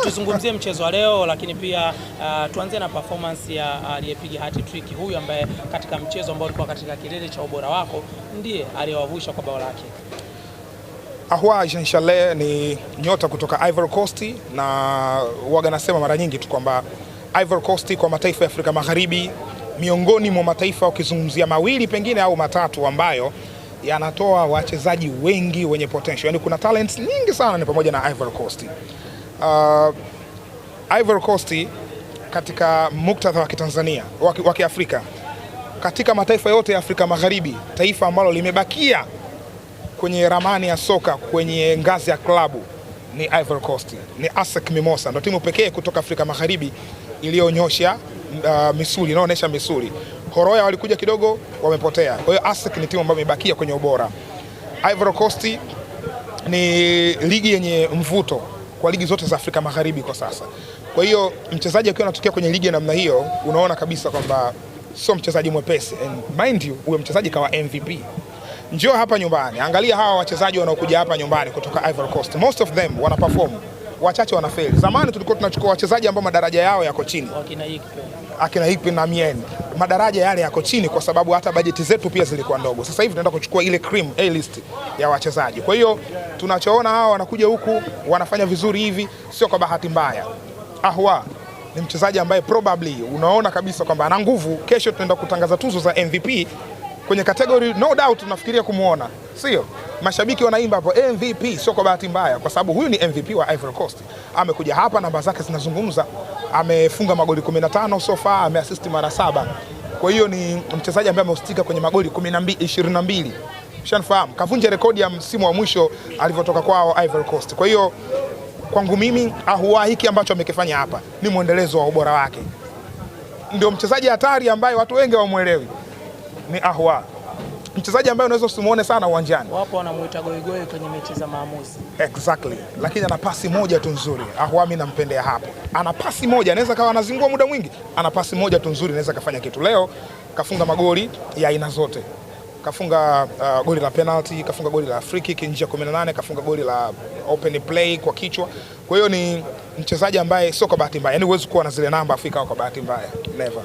Tuzungumzie mchezo wa leo, lakini pia tuanze na performance ya aliyepiga hat-trick huyu ambaye katika mchezo ambao ulikuwa katika kilele cha ubora wako ndiye aliyewavusha kwa bao lake. Ahoua Jean Charles ni nyota kutoka Ivory Coast, na huaga nasema mara nyingi tu kwamba Ivory Coast kwa mataifa ya Afrika Magharibi miongoni mwa mataifa ukizungumzia mawili pengine au matatu ambayo yanatoa wachezaji wengi wenye potential. Yaani kuna talents nyingi sana, ni pamoja na Ivory Coast. Ivory Coast katika muktadha wa Kitanzania wa Kiafrika, katika mataifa yote ya Afrika Magharibi, taifa ambalo limebakia kwenye ramani ya soka kwenye ngazi ya klabu ni Ivory Coast. Ni ASEC Mimosas ndio timu pekee kutoka Afrika Magharibi iliyonyosha misuli, inaonyesha misuli. Horoya walikuja kidogo wamepotea. Kwa hiyo ASEC ni timu ambayo imebakia kwenye ubora. Ivory Coast ni ligi yenye mvuto kwa ligi zote za Afrika Magharibi kwa sasa. Kwa hiyo mchezaji akiwa anatokea kwenye ligi ya namna hiyo, unaona kabisa kwamba sio mchezaji mwepesi. And mind you, huyo mchezaji kawa MVP. Njoo hapa nyumbani, angalia hawa wachezaji wanaokuja hapa nyumbani kutoka Ivory Coast. Most of them wana perform, wachache wana fail. Zamani tulikuwa tunachukua wachezaji ambao madaraja yao yako chini. Akina Ikpe na Mien. Madaraja yale yako chini kwa sababu hata bajeti zetu pia zilikuwa ndogo. Sasa hivi tunaenda kuchukua ile cream A list ya wachezaji. Kwa hiyo tunachoona hawa wanakuja huku wanafanya vizuri hivi sio kwa bahati mbaya. Ahoua ni mchezaji ambaye probably unaona kabisa kwamba ana nguvu. Kesho tunaenda kutangaza tuzo za MVP kwenye category, no doubt tunafikiria kumuona. Sio? Mashabiki wanaimba hapo MVP, sio kwa bahati mbaya, kwa sababu huyu ni MVP wa Ivory Coast. Amekuja hapa, namba zake zinazungumza. Amefunga magoli 15 so far, ameassist mara 7. Kwa hiyo ni mchezaji ambaye amehusika kwenye magoli 22. Ushafahamu? Kavunja rekodi ya msimu wa mwisho alivyotoka kwao Ivory Coast. Kwa hiyo kwangu mimi Ahoua hiki ambacho amekifanya hapa ni muendelezo wa ubora wake. Ndio mchezaji hatari ambaye watu wengi hawamuelewi. Ni Ahoua. Mchezaji ambaye unaweza usimuone sana uwanjani. Wapo wanamuita goigoi kwenye mechi za maamuzi. Exactly. Lakini ana pasi moja tu nzuri. Ahoua mimi nampendea hapo. Ana pasi moja, anaweza kawa anazingua muda mwingi. Ana pasi moja tu nzuri, anaweza kafanya kitu. Leo kafunga magoli ya aina zote. Kafunga goli la penalty, kafunga goli la free kick nje ya 18, kafunga goli la open play kwa kichwa. Kwa hiyo ni mchezaji ambaye sio kwa bahati mbaya. Yaani huwezi kuwa na zile namba Afrika kwa bahati mbaya. Never.